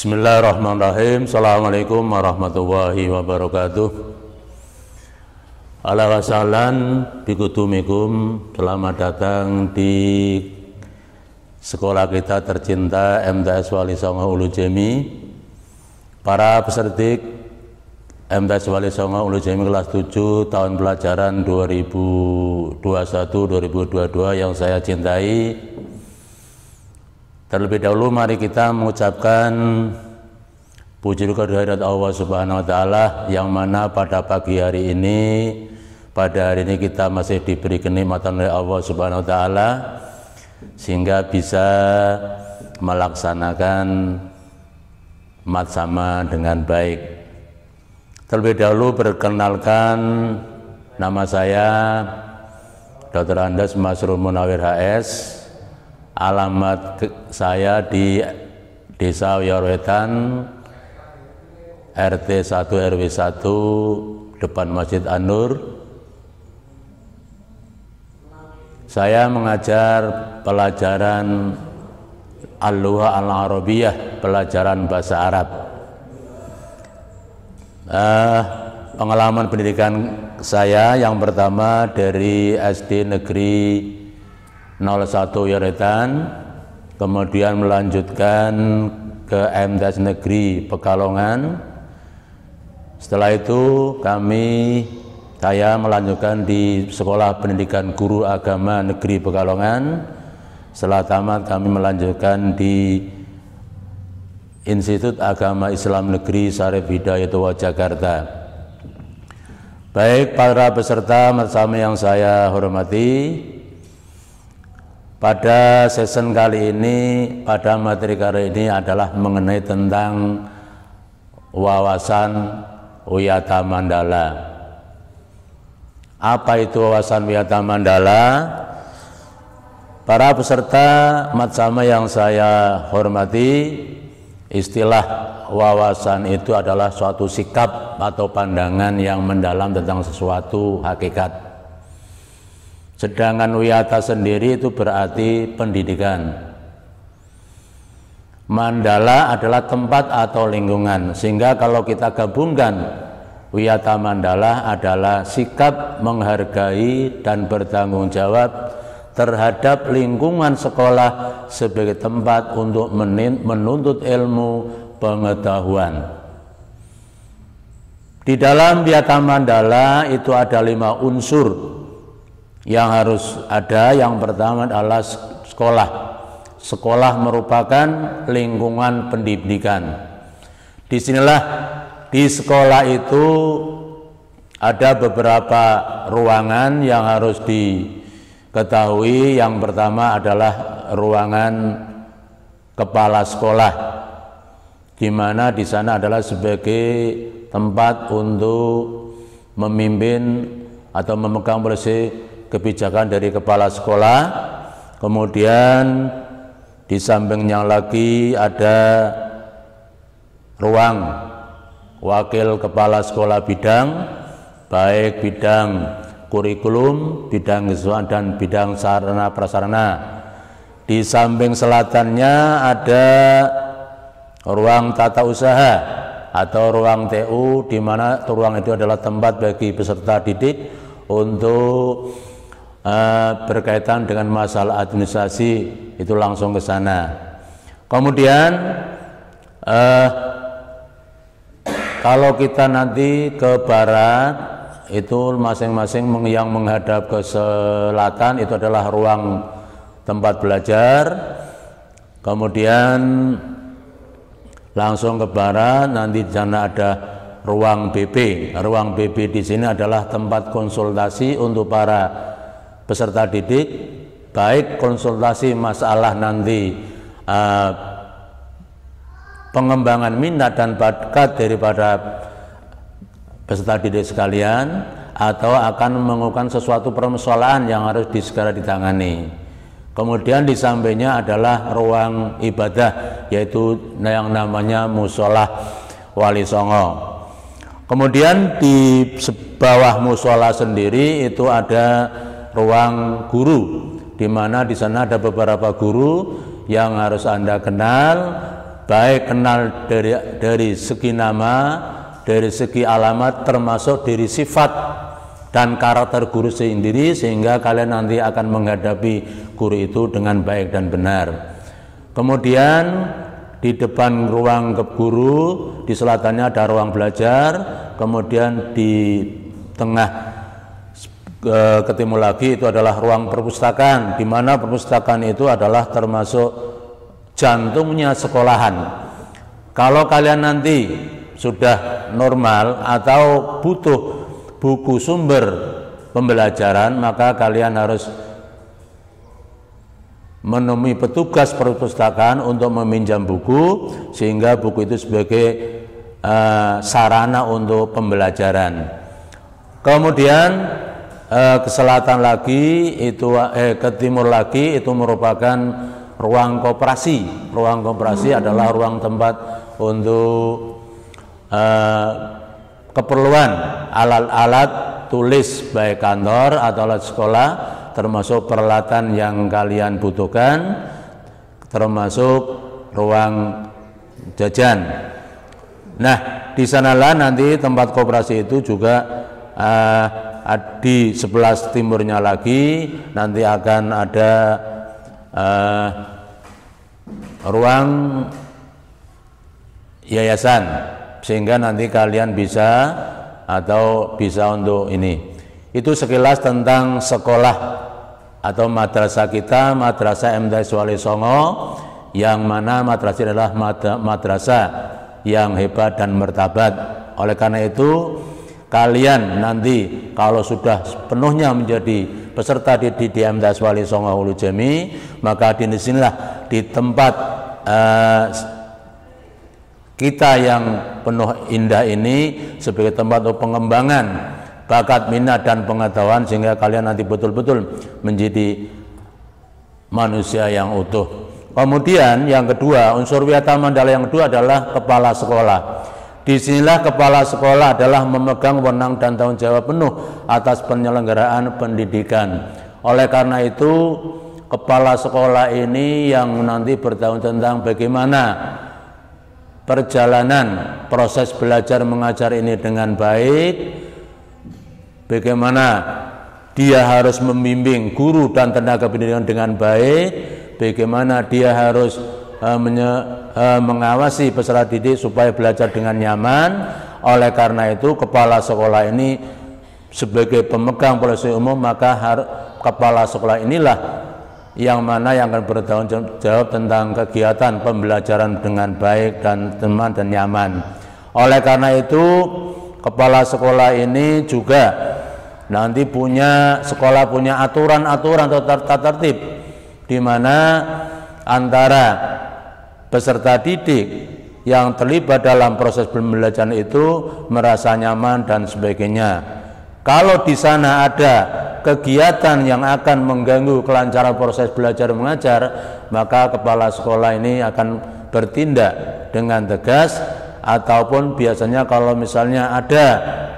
Bismillahirrahmanirrahim. Assalamualaikum warahmatullahi wabarakatuh. Ala wasalan bikutumikum. Selamat datang di sekolah kita tercinta MTS Wali Songo Ulu Jemi. Para peserta MTS Wali Songo Ulu Jemi kelas 7 tahun pelajaran 2021-2022 yang saya cintai. Terlebih dahulu mari kita mengucapkan puji kehadirat Allah Subhanahu wa taala yang mana pada pagi hari ini, pada hari ini kita masih diberi kenikmatan oleh Allah Subhanahu wa taala sehingga bisa melaksanakan mat sama dengan baik. Terlebih dahulu perkenalkan, nama saya Dr. Andes Masrur Munawir HS. Alamat saya di Desa Wiyorwetan, RT 1 RW 1 depan Masjid An-Nur. Saya mengajar pelajaran Al-Lugha Al-Arabiyah, pelajaran bahasa Arab. Pengalaman pendidikan saya yang pertama dari SD Negeri 01 Wiyorwetan, kemudian melanjutkan ke MTS Negeri Pekalongan. Setelah itu saya melanjutkan di Sekolah Pendidikan Guru Agama Negeri Pekalongan. Setelah tamat kami melanjutkan di Institut Agama Islam Negeri Syarif Hidayatullah Jakarta. Baik para peserta bersama yang saya hormati, pada season kali ini, pada materi kali ini adalah mengenai tentang wawasan Wiyata Mandala. Apa itu wawasan Wiyata Mandala? Para peserta matsama yang saya hormati, istilah wawasan itu adalah suatu sikap atau pandangan yang mendalam tentang sesuatu hakikat. Sedangkan wiyata sendiri itu berarti pendidikan. Mandala adalah tempat atau lingkungan, sehingga kalau kita gabungkan, wiyata mandala adalah sikap menghargai dan bertanggung jawab terhadap lingkungan sekolah sebagai tempat untuk menuntut ilmu pengetahuan. Di dalam wiyata mandala itu ada 5 unsur yang harus ada. Yang pertama adalah sekolah. Sekolah merupakan lingkungan pendidikan. Disinilah di sekolah itu ada beberapa ruangan yang harus diketahui. Yang pertama adalah ruangan kepala sekolah, di mana di sana adalah sebagai tempat untuk memimpin atau memegang posisi kebijakan dari kepala sekolah. Kemudian di sampingnya lagi ada ruang wakil kepala sekolah bidang, baik bidang kurikulum, bidang siswa dan bidang sarana prasarana. Di samping selatannya ada ruang tata usaha atau ruang TU, di mana ruang itu adalah tempat bagi peserta didik untuk berkaitan dengan masalah administrasi, itu langsung ke sana. Kemudian kalau kita nanti ke barat, itu masing-masing yang menghadap ke selatan itu adalah ruang tempat belajar. Kemudian langsung ke barat, nanti di sana ada ruang BP. Ruang BP di sini adalah tempat konsultasi untuk para peserta didik, baik konsultasi masalah nanti pengembangan minat dan bakat daripada peserta didik sekalian, atau akan mengukuhkan sesuatu permasalahan yang harus segera ditangani. Kemudian di sampingnya adalah ruang ibadah, yaitu yang namanya musola Wali Songo. Kemudian di bawah musola sendiri itu ada ruang guru, di mana di sana ada beberapa guru yang harus Anda kenal. baik kenal dari segi nama, dari segi alamat, termasuk dari sifat dan karakter guru sendiri, sehingga kalian nanti akan menghadapi guru itu dengan baik dan benar. Kemudian di depan ruang guru, di selatannya ada ruang belajar, kemudian di tengah ke timur lagi itu adalah ruang perpustakaan, di mana perpustakaan itu adalah termasuk jantungnya sekolahan. Kalau kalian nanti sudah normal atau butuh buku sumber pembelajaran, maka kalian harus menemui petugas perpustakaan untuk meminjam buku, sehingga buku itu sebagai sarana untuk pembelajaran. Kemudian ke selatan lagi itu ke timur lagi itu merupakan ruang koperasi. Ruang koperasi adalah ruang tempat untuk keperluan alat-alat tulis baik kantor atau alat sekolah, termasuk peralatan yang kalian butuhkan, termasuk ruang jajan. Nah, di sanalah nanti tempat koperasi itu juga di sebelah timurnya lagi nanti akan ada ruang yayasan, sehingga nanti kalian bisa untuk ini. Itu sekilas tentang sekolah atau madrasah kita, Madrasah MTS Wali Songo, yang mana madrasah adalah madrasah yang hebat dan martabat. Oleh karena itu, kalian nanti kalau sudah penuhnya menjadi peserta di MTS Wali Songo Hulu Jami, maka di sinilah di tempat kita yang penuh indah ini sebagai tempat untuk pengembangan bakat, minat, dan pengetahuan, sehingga kalian nanti betul-betul menjadi manusia yang utuh. Kemudian yang kedua, unsur Wiyata Mandala yang kedua adalah kepala sekolah. Disinilah kepala sekolah adalah memegang wewenang dan tanggung jawab penuh atas penyelenggaraan pendidikan. Oleh karena itu, kepala sekolah ini yang nanti bertanggung tentang bagaimana perjalanan proses belajar mengajar ini dengan baik, bagaimana dia harus membimbing guru dan tenaga pendidikan dengan baik, bagaimana dia harus mengawasi peserta didik supaya belajar dengan nyaman. Oleh karena itu, kepala sekolah ini sebagai pemegang polisi umum, maka kepala sekolah inilah yang mana yang akan bertanggung jawab tentang kegiatan pembelajaran dengan baik dan teman dan nyaman. Oleh karena itu, kepala sekolah ini juga nanti sekolah punya aturan-aturan atau tata tertib, di mana antara peserta didik yang terlibat dalam proses pembelajaran itu merasa nyaman dan sebagainya. Kalau di sana ada kegiatan yang akan mengganggu kelancaran proses belajar mengajar, maka kepala sekolah ini akan bertindak dengan tegas. Ataupun biasanya kalau misalnya ada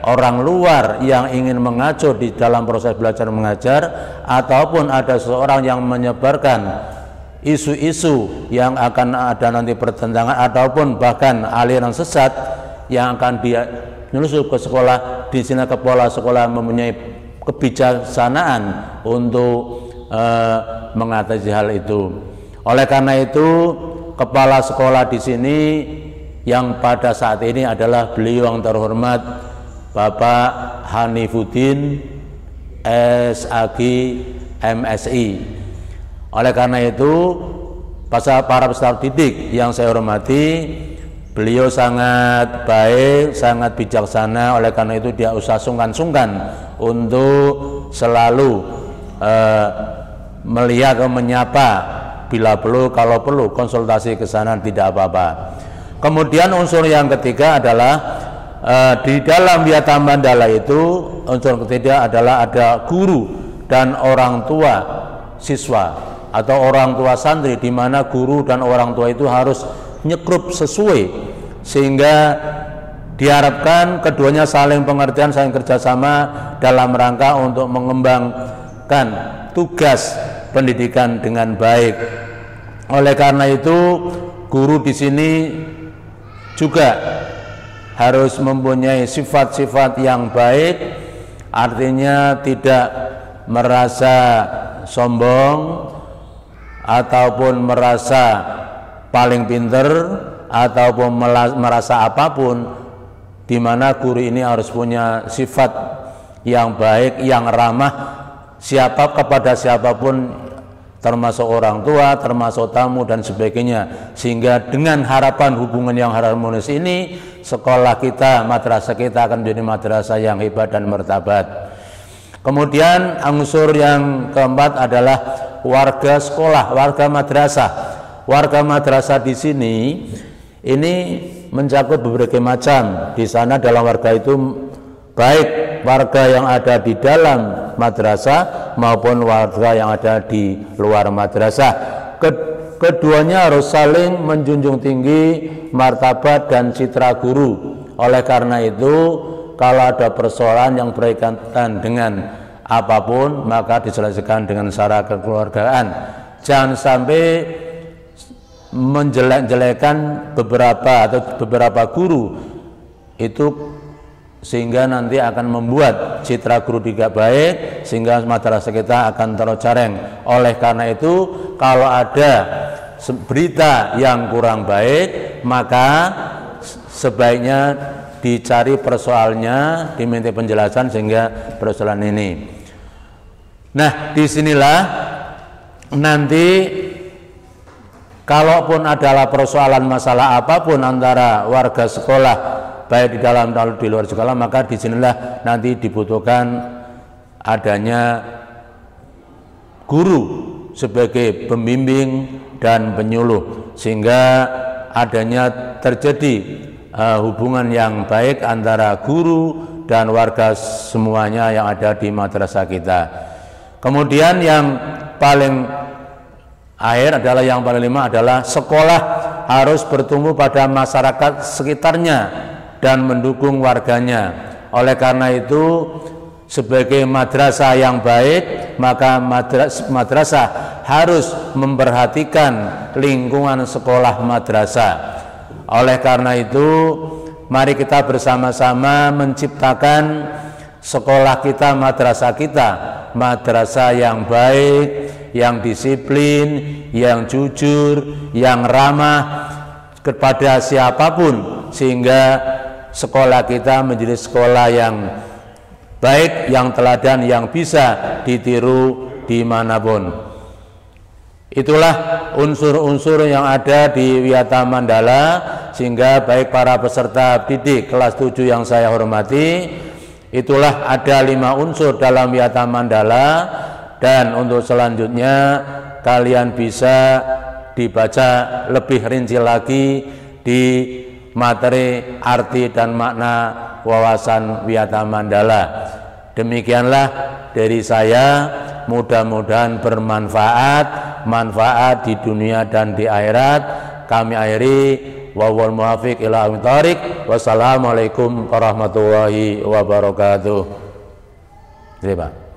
orang luar yang ingin mengacu di dalam proses belajar mengajar, ataupun ada seseorang yang menyebarkan isu-isu yang akan ada nanti pertentangan, ataupun bahkan aliran sesat yang akan dia nyusup ke sekolah, di sini kepala sekolah mempunyai kebijaksanaan untuk mengatasi hal itu. Oleh karena itu, kepala sekolah di sini yang pada saat ini adalah beliau yang terhormat Bapak Hanifuddin SAG MSI. Oleh karena itu, para peserta didik yang saya hormati, beliau sangat baik, sangat bijaksana. Oleh karena itu dia usah sungkan-sungkan untuk selalu melihat atau menyapa bila perlu, kalau perlu konsultasi ke sana, tidak apa-apa. Kemudian unsur yang ketiga adalah di dalam Wiyata Mandala itu, unsur ketiga adalah ada guru dan orang tua siswa atau orang tua santri, di mana guru dan orang tua itu harus nyekrup sesuai, sehingga diharapkan keduanya saling pengertian, saling kerjasama dalam rangka untuk mengembangkan tugas pendidikan dengan baik. Oleh karena itu, guru di sini juga harus mempunyai sifat-sifat yang baik, artinya tidak merasa sombong ataupun merasa paling pinter ataupun merasa apapun, di mana guru ini harus punya sifat yang baik, yang ramah kepada siapapun, termasuk orang tua, termasuk tamu dan sebagainya, sehingga dengan harapan hubungan yang harmonis ini sekolah kita, madrasah kita akan menjadi madrasah yang hebat dan martabat. Kemudian unsur yang keempat adalah warga sekolah, warga madrasah. Warga madrasah di sini ini mencakup berbagai macam. Di sana dalam warga itu baik warga yang ada di dalam madrasah maupun warga yang ada di luar madrasah. Keduanya harus saling menjunjung tinggi martabat dan citra guru. Oleh karena itu, kalau ada persoalan yang berkaitan dengan apapun, maka diselesaikan dengan cara kekeluargaan. Jangan sampai menjelek-jelekan beberapa guru itu, sehingga nanti akan membuat citra guru tidak baik, sehingga madrasah kita akan tercoreng. Oleh karena itu, kalau ada berita yang kurang baik, maka sebaiknya dicari persoalannya, diminta penjelasan sehingga persoalan ini. Nah, disinilah nanti kalaupun adalah persoalan masalah apapun antara warga sekolah, baik di dalam atau di luar sekolah, maka disinilah nanti dibutuhkan adanya guru sebagai pembimbing dan penyuluh, sehingga adanya terjadi hubungan yang baik antara guru dan warga semuanya yang ada di madrasah kita. Kemudian yang paling akhir adalah yang paling lima adalah sekolah harus bertumbuh pada masyarakat sekitarnya dan mendukung warganya. Oleh karena itu, sebagai madrasah yang baik, maka madrasah harus memperhatikan lingkungan sekolah madrasah. Oleh karena itu, mari kita bersama-sama menciptakan sekolah kita, madrasah yang baik, yang disiplin, yang jujur, yang ramah kepada siapapun, sehingga sekolah kita menjadi sekolah yang baik, yang teladan, yang bisa ditiru dimanapun. Itulah unsur-unsur yang ada di Wiyata Mandala, sehingga baik para peserta didik kelas 7 yang saya hormati, itulah ada 5 unsur dalam Wiyata Mandala, dan untuk selanjutnya kalian bisa dibaca lebih rinci lagi di materi arti dan makna wawasan Wiyata Mandala. Demikianlah dari saya, mudah-mudahan bermanfaat, manfaat di dunia dan di akhirat. Kami akhiri, wal muwafiq ila aqwamit thoriq. Wassalamualaikum warahmatullahi wabarakatuh. Terima kasih, Pak.